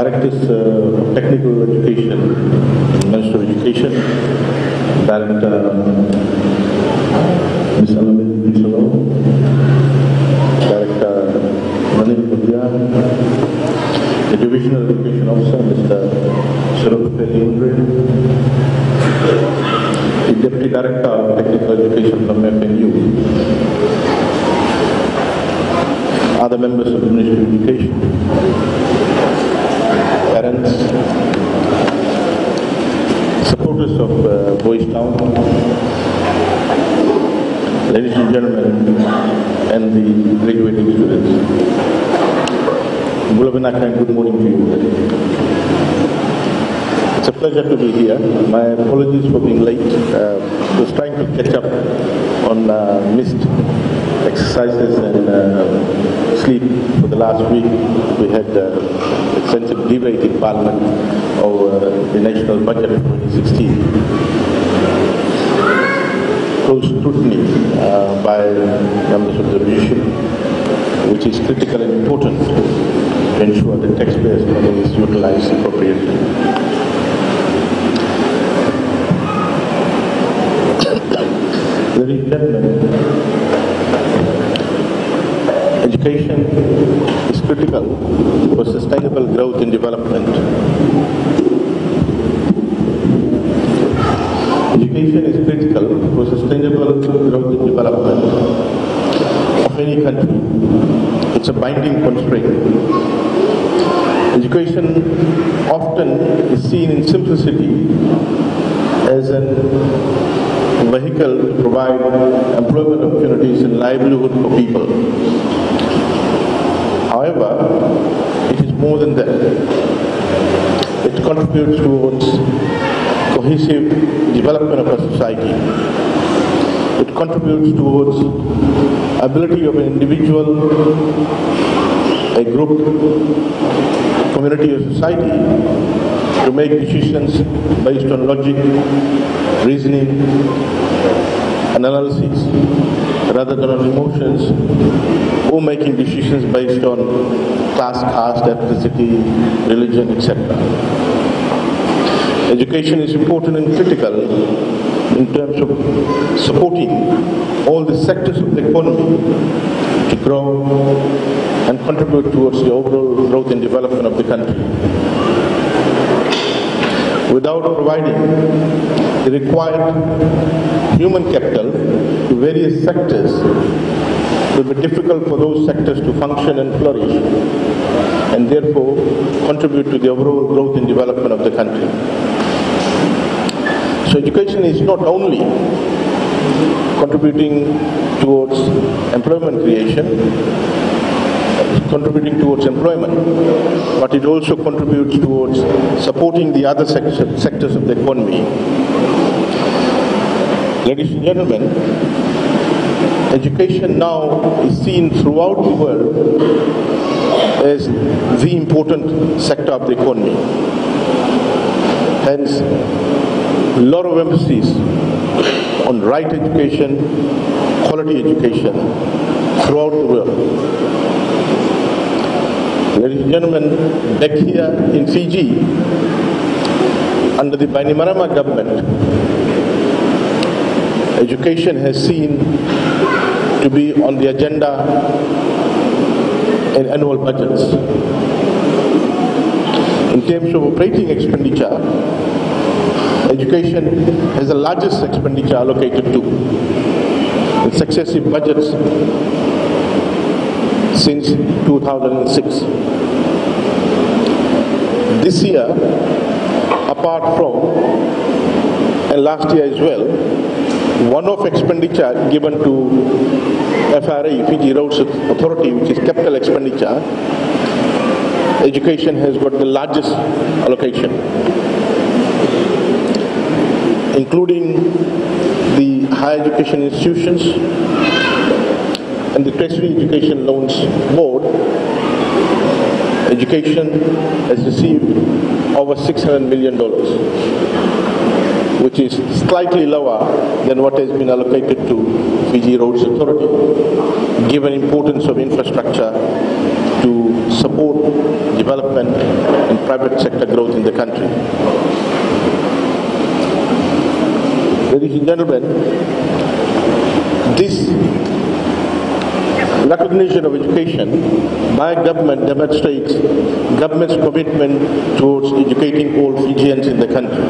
Directors of Technical Education, Minister of Education, Director Ms. Alamin Bisalo, Director Reddy, the Divisional Education Officer, Mr. Mahendra, the Deputy Director of Technical Education from FNU, other members of the Ministry of Education, parents, supporters of Boys Town, ladies and gentlemen, and the graduating students. Good morning to you. It's a pleasure to be here. My apologies for being late. I was trying to catch up on missed exercises and sleep for the last week. We had extensive debate in Parliament over the national budget of 2016. Close scrutiny by members of the opposition, which is critical and important to ensure the taxpayers' money is utilized appropriately. Ladies and gentlemen, education is critical for sustainable growth and development. Education is critical for sustainable growth and development of any country. It's a binding constraint. Education often is seen in simplicity as a vehicle to provide employment opportunities and livelihood for people. However, it is more than that. It contributes towards cohesive development of a society. It contributes towards ability of an individual, a group, community or society to make decisions based on logic, reasoning, analysis, rather than on emotions, or making decisions based on class, caste, ethnicity, religion, etc. Education is important and critical in terms of supporting all the sectors of the economy to grow and contribute towards the overall growth and development of the country. Without providing the required human capital to various sectors, it will be difficult for those sectors to function and flourish, and therefore contribute to the overall growth and development of the country. So education is not only contributing towards employment creation, contributing towards employment, but it also contributes towards supporting the other sectors of the economy. Ladies and gentlemen, education now is seen throughout the world as the important sector of the economy. Hence, a lot of emphasis on right education, quality education throughout the world. Ladies and gentlemen, back here in Fiji, under the Bainimarama government, education has seen to be on the agenda in annual budgets. In terms of operating expenditure, education has the largest expenditure allocated to in successive budgets since 2006. This year, apart from, and last year as well, one-off expenditure given to FRA, Fiji Roads Authority, which is capital expenditure, education has got the largest allocation, including the higher education institutions and the Tertiary Education Loans Board. Education has received over $600 million, which is slightly lower than what has been allocated to Fiji Roads Authority, given importance of infrastructure to support development and private sector growth in the country. Ladies and gentlemen, this recognition of education by government demonstrates government's commitment towards educating all Fijians in the country.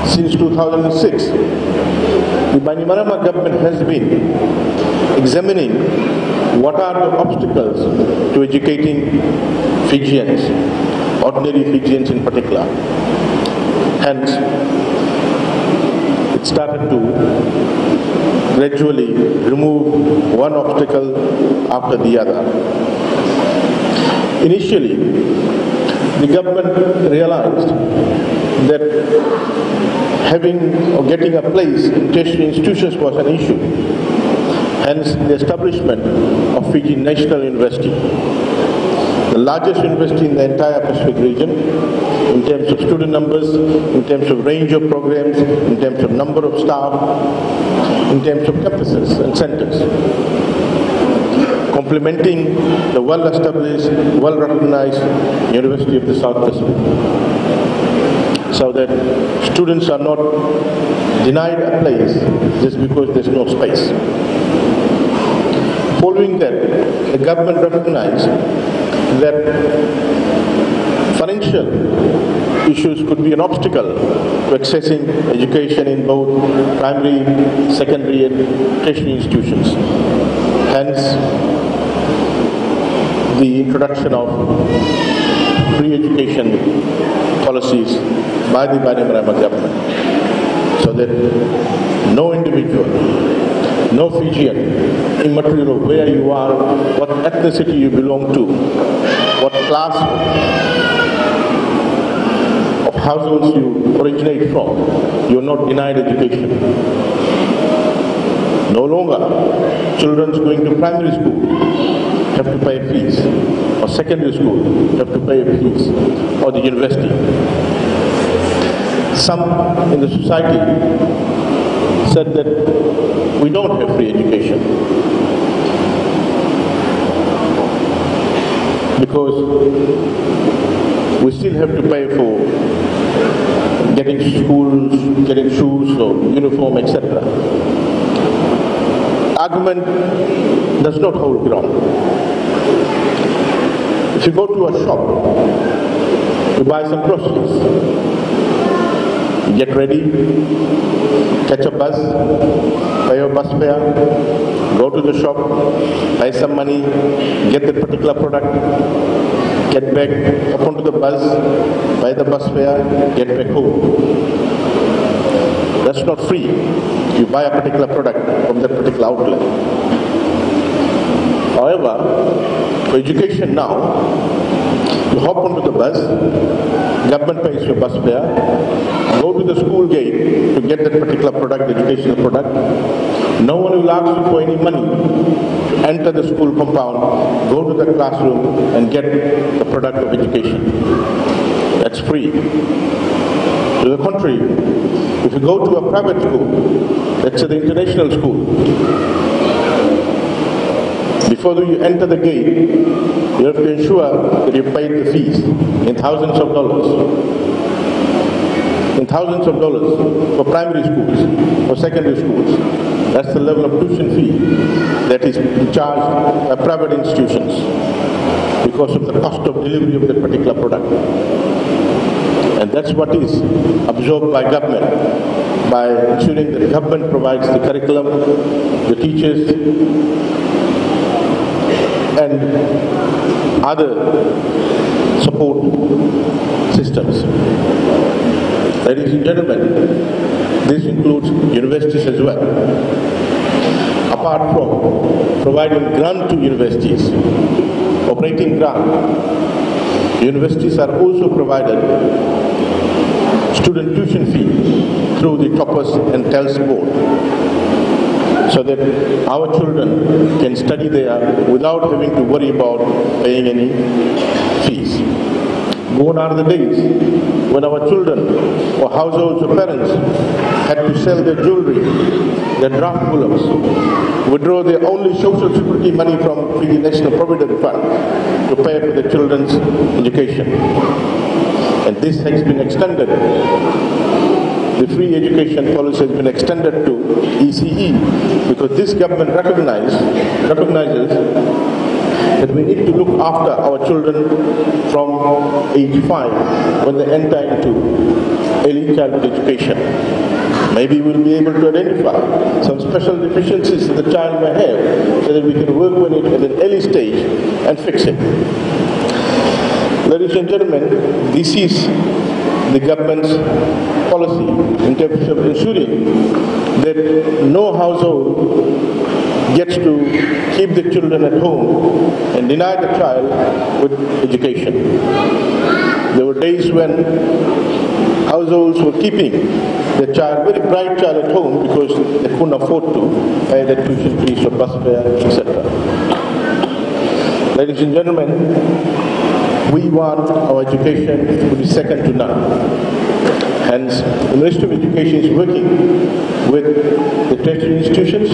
Since 2006, the Bainimarama government has been examining what are the obstacles to educating Fijians, ordinary Fijians in particular. Hence, it started to gradually remove one obstacle after the other. Initially, the government realized that having or getting a place in tertiary institutions was an issue. Hence, the establishment of Fiji National University, the largest university in the entire Pacific region, in terms of student numbers, in terms of range of programs, in terms of number of staff, in terms of campuses and centers, complementing the well-established, well-recognized University of the South Pacific, so that students are not denied a place just because there's no space. Following that, the government recognized that financial issues could be an obstacle to accessing education in both primary, secondary and tertiary institutions. Hence, the introduction of free education policies by the Bainimarama government, so that no individual, no Fijian, immaterial of where you are, what ethnicity you belong to, what class of households you originate from, you are not denied education. No longer children going to primary school have to pay fees, or secondary school have to pay fees, or the university. Some in the society said that we don't have free education because we still have to pay for getting schools, getting shoes or uniform, etc. Argument does not hold ground. If you go to a shop to buy some groceries, you get ready, catch a bus, pay your bus fare, go to the shop, pay some money, get that particular product, get back, up onto the bus, buy the bus fare, get back home. That's not free. You buy a particular product from that particular outlet. However, for education now, you hop onto the bus, government pays your bus fare, go to the school gate to get that particular product, educational product. No one will ask you for any money to enter the school compound, go to the classroom and get the product of education. That's free. To the contrary, if you go to a private school, let's say the international school, before you enter the gate, you have to ensure that you paid the fees in thousands of dollars. In thousands of dollars for primary schools, for secondary schools. That's the level of tuition fee that is charged by private institutions because of the cost of delivery of that particular product. And that's what is absorbed by government by ensuring that the government provides the curriculum, the teachers, and other support systems. Ladies and gentlemen, this includes universities as well. Apart from providing grant to universities, operating grant, universities are also provided student tuition fee through the Toppers and TELS board, so that our children can study there without having to worry about paying any fees. Gone are the days when our children or households or parents had to sell their jewelry, their draft bullocks, withdraw their only social security money from the National Provident Fund to pay for their children's education. And this has been extended. The free education policy has been extended to ECE because this government recognizes that we need to look after our children from age 5 when they enter into early childhood education. Maybe we'll be able to identify some special deficiencies that the child may have so that we can work on it at an early stage and fix it. Ladies and gentlemen, this is the government's policy in terms of ensuring that no household gets to keep the children at home and deny the child with education. There were days when households were keeping their child, very bright child at home because they couldn't afford to pay their tuition fees or bus fare, etc. Ladies and gentlemen, we want our education to be second to none. Hence, the Ministry of Education is working with the tertiary institutions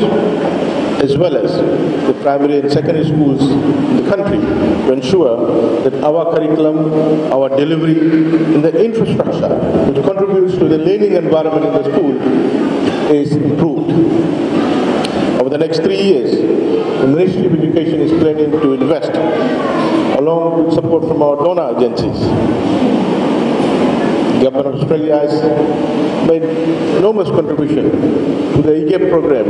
as well as the primary and secondary schools in the country to ensure that our curriculum, our delivery, and the infrastructure which contributes to the learning environment in the school is improved. Over the next 3 years, the Ministry of Education is planning to invest, along with support from our donor agencies. The Government of Australia has made enormous contribution to the EGAP program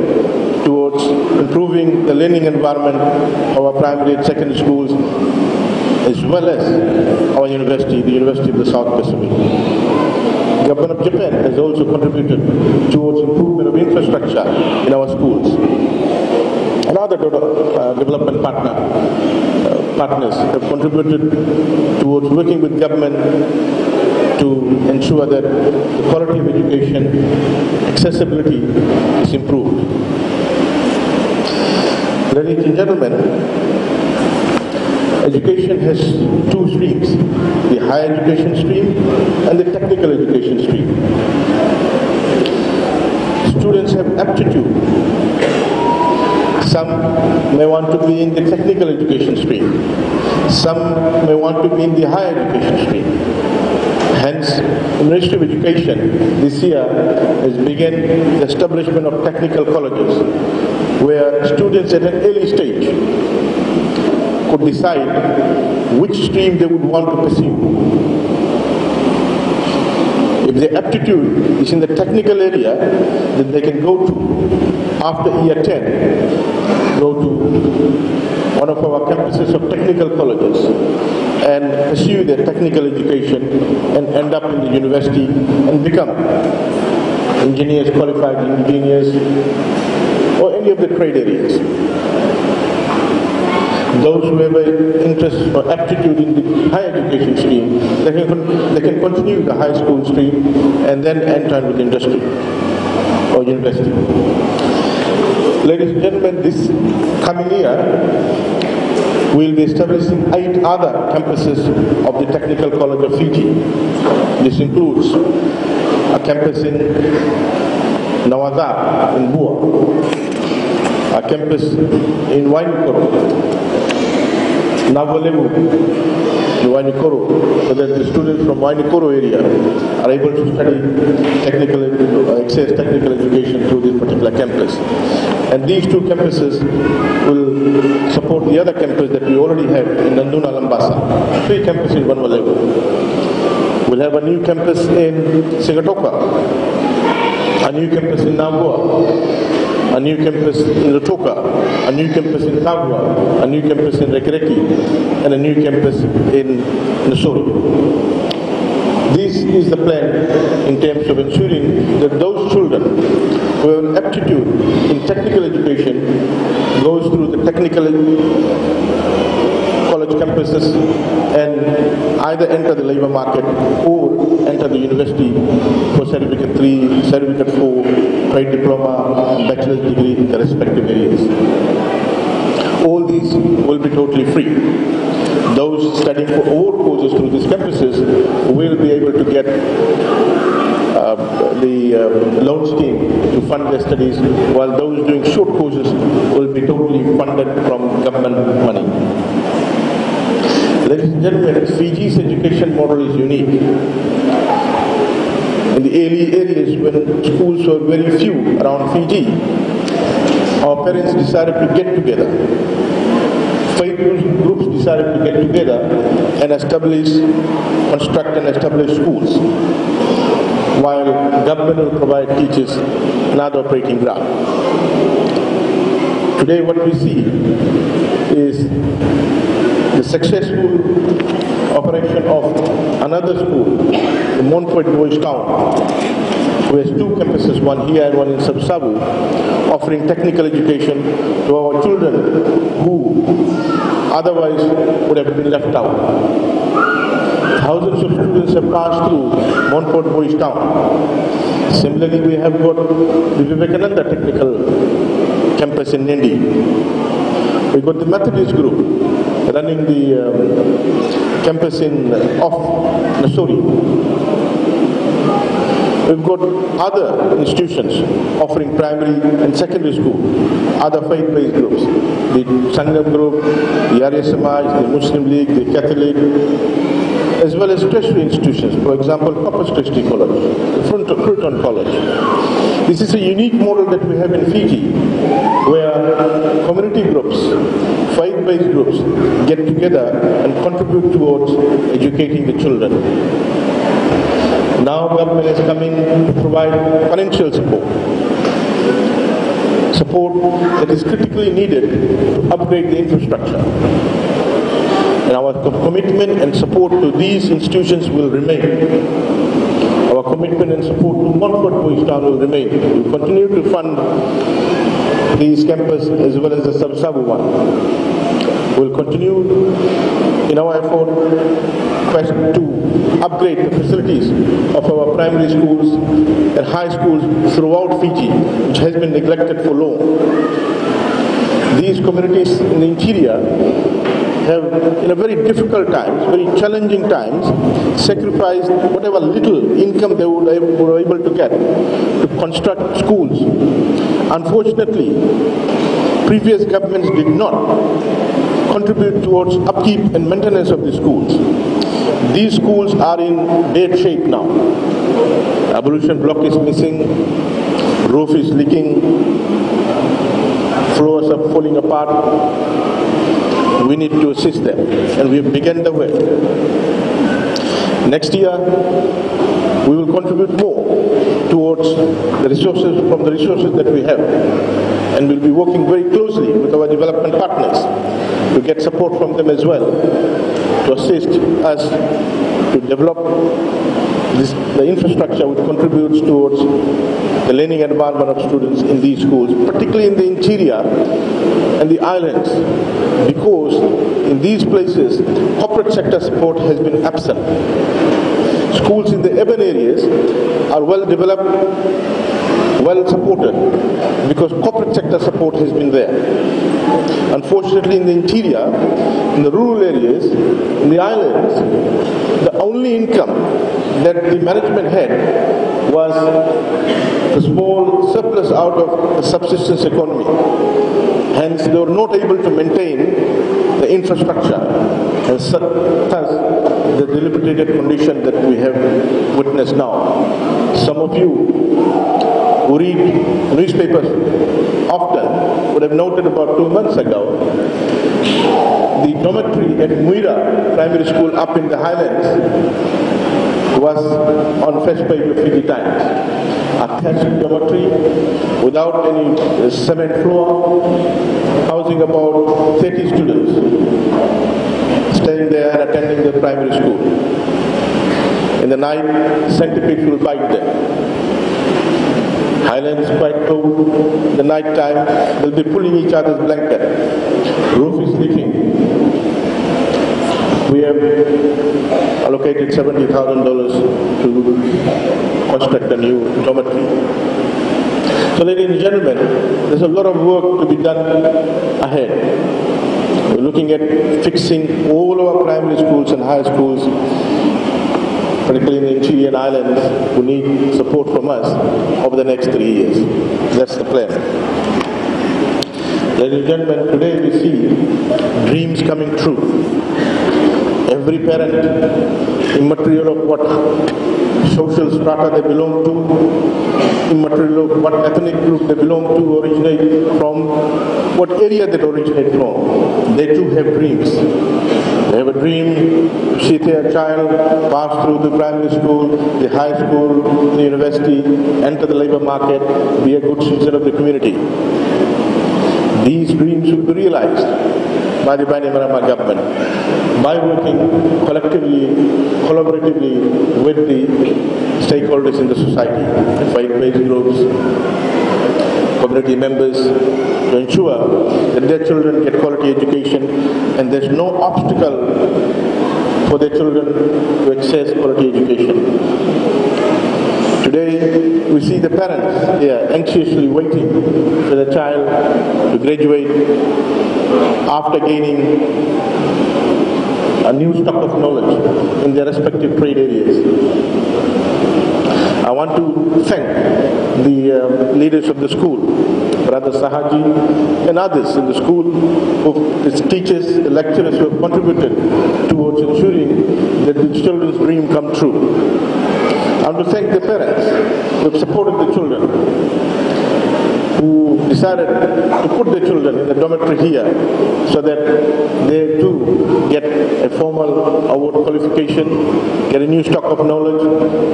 towards improving the learning environment of our primary and secondary schools, as well as our university, the University of the South Pacific. The Government of Japan has also contributed towards improvement of infrastructure in our schools. And other development partners have contributed towards working with government to ensure that the quality of education, accessibility is improved. Ladies and gentlemen, education has two streams, the higher education stream and the technical education stream. Students have aptitude. Some may want to be in the technical education stream. Some may want to be in the higher education stream. Hence, the Ministry of Education this year has begun the establishment of technical colleges where students at an early stage could decide which stream they would want to pursue. If their aptitude is in the technical area, then they can go to, after year 10, go to one of our campuses of technical colleges and pursue their technical education and end up in the university and become engineers, qualified engineers, or any of the trade areas. Those who have an interest or aptitude in the higher education stream, they can continue the high school stream and then enter into the industry or university. Ladies and gentlemen, this coming year, we'll be establishing 8 other campuses of the Technical College of Fiji. This includes a campus in Nawazar in Bua, a campus in Wainikoro, Navalevu in Wainikoro, so that the students from Wainikoro area are able to study access technical education through this particular campus. And these 2 campuses will support the other campus that we already have in Nanduna Lambasa. 3 campuses in Vanvalevu. We'll have a new campus in Singatoka, a new campus in Nambua, a new campus in Rotoka, a new campus in Tagua, a new campus in Rekereki, and a new campus in Nassau. This is the plan in terms of ensuring that those children who have aptitude in technical education goes through the technical college campuses and either enter the labor market or enter the university for Certificate 3, Certificate 4, trade diploma, and bachelor's degree in the respective areas. All these will be totally free. Those studying for all courses through these campuses will be able to get loan scheme to fund their studies, while those doing short courses will be totally funded from government money. Ladies and gentlemen, Fiji's education model is unique. In the early areas when schools were very few around Fiji, our parents decided to get together. 5 groups decided to get together and construct and establish schools, while government will provide teachers another operating ground. Today what we see is the successful operation of another school, the Montfort Boys Town, who has 2 campuses, one here and one in Sabu, offering technical education to our children who otherwise would have been left out. Thousands of students have passed through Montfort Boys Town. Similarly, we have got the Vivekananda Technical Campus in Nindi. We've got the Methodist group running the campus in Nasori. We've got other institutions offering primary and secondary school, other faith-based groups, the Sangam group, the Arya Samaj, the Muslim League, the Catholic, as well as tertiary institutions, for example, Corpus Christi College, the Fulton College. This is a unique model that we have in Fiji, where community groups, faith-based groups, get together and contribute towards educating the children. Now government is coming to provide financial support that is critically needed to upgrade the infrastructure. And our commitment and support to these institutions will remain. Our commitment and support to Montfort Boys Town will remain. We will continue to fund these campuses as well as the Sabu one. We will continue in our effort to upgrade the facilities of our primary schools and high schools throughout Fiji, which has been neglected for long. These communities in the interior have, in a very difficult times, very challenging times, sacrificed whatever little income they were able to get to construct schools. Unfortunately, previous governments did not contribute towards upkeep and maintenance of the schools. These schools are in bad shape now. Ablution block is missing, roof is leaking, floors are falling apart. We need to assist them, and we have begun the way. Next year, we will contribute more towards the resources, from the resources that we have, and we'll be working very closely with our development partners to get support from them as well, to assist us to develop the infrastructure which contributes towards the learning environment of students in these schools, particularly in the interior and the islands, because in these places, corporate sector support has been absent. Schools in the urban areas are well developed, well supported, because corporate sector support has been there. Unfortunately, in the interior, in the rural areas, in the islands, the only income that the management had was the small surplus out of the subsistence economy. Hence, they were not able to maintain the infrastructure, and thus the dilapidated condition that we have witnessed now. Some of you who read newspapers often would have noted about 2 months ago, the dormitory at Muira Primary School up in the Highlands was on first page of Fiji Times. Attached dormitory without any cement floor, housing about 30 students, staying there and attending the primary school. In the night, centipedes will bite them. Highlands quite cold. The night time, they'll be pulling each other's blanket. Roof is leaking. We have allocated $70,000 to construct a new dormitory. So, ladies and gentlemen, there's a lot of work to be done ahead. We're looking at fixing all our primary schools and high schools particularly in the Fijian islands, who need support from us over the next 3 years. That's the plan. Ladies and gentlemen, today we see dreams coming true. Every parent, immaterial of what social strata they belong to, immaterial of what ethnic group they belong to, originate from, what area they originate from, they too have dreams. They have a dream to see their child pass through the primary school, the high school, the university, enter the labor market, be a good citizen of the community. These dreams will be realized by the Bainimarama government by working collectively, collaboratively with the stakeholders in the society, the faith-based groups, community members, to ensure that their children get quality education and there's no obstacle for their children to access quality education. Today, we see the parents, they are anxiously waiting for their child to graduate after gaining a new stock of knowledge in their respective trade areas. I want to thank the leaders of the school, Brother Sahaji and others in the school, its teachers, the lecturers who have contributed towards ensuring that the children's dream come true. I want to thank the parents who have supported the children, who decided to put their children in the dormitory here so that they too get a formal award qualification, get a new stock of knowledge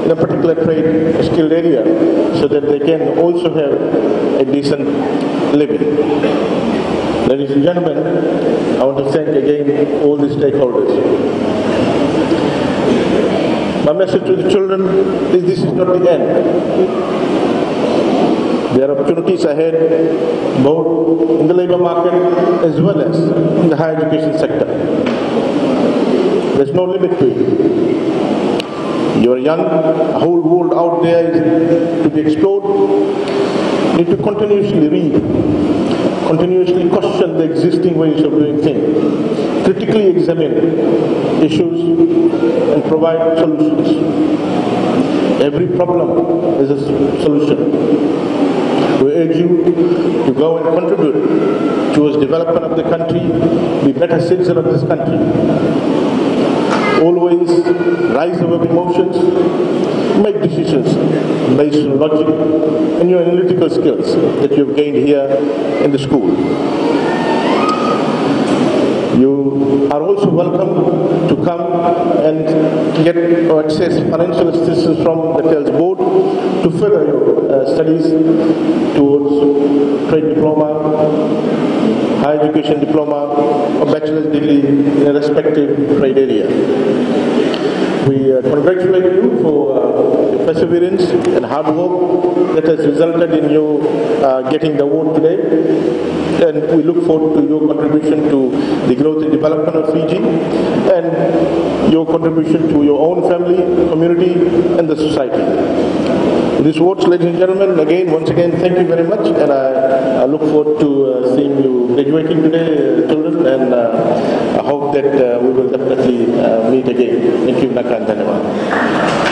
in a particular trade skilled area so that they can also have a decent living. Ladies and gentlemen, I want to thank again all the stakeholders. My message to the children is this is not the end. There are opportunities ahead, both in the labor market as well as in the higher education sector. There's no limit to it. You're young, a whole world out there is to be explored. You need to continuously read, continuously question the existing ways of doing things, critically examine issues and provide solutions. Every problem is a solution. We urge you to go and contribute towards development of the country, be better citizen of this country. Always rise above emotions, make decisions based on logic and your analytical skills that you've gained here in the school. You are also welcome to come and get or access financial assistance from the TELS board to further your studies towards trade diploma, higher education diploma, or bachelor's degree in a respective trade area. We congratulate you for your perseverance and hard work that has resulted in you getting the award today. And we look forward to your contribution to the growth and development of Fiji and your contribution to your own family, community, and the society. These words, ladies and gentlemen, once again, thank you very much, and I look forward to seeing you graduating today, children, and I hope that we will definitely meet again. Thank you, Nakan Dhanawad.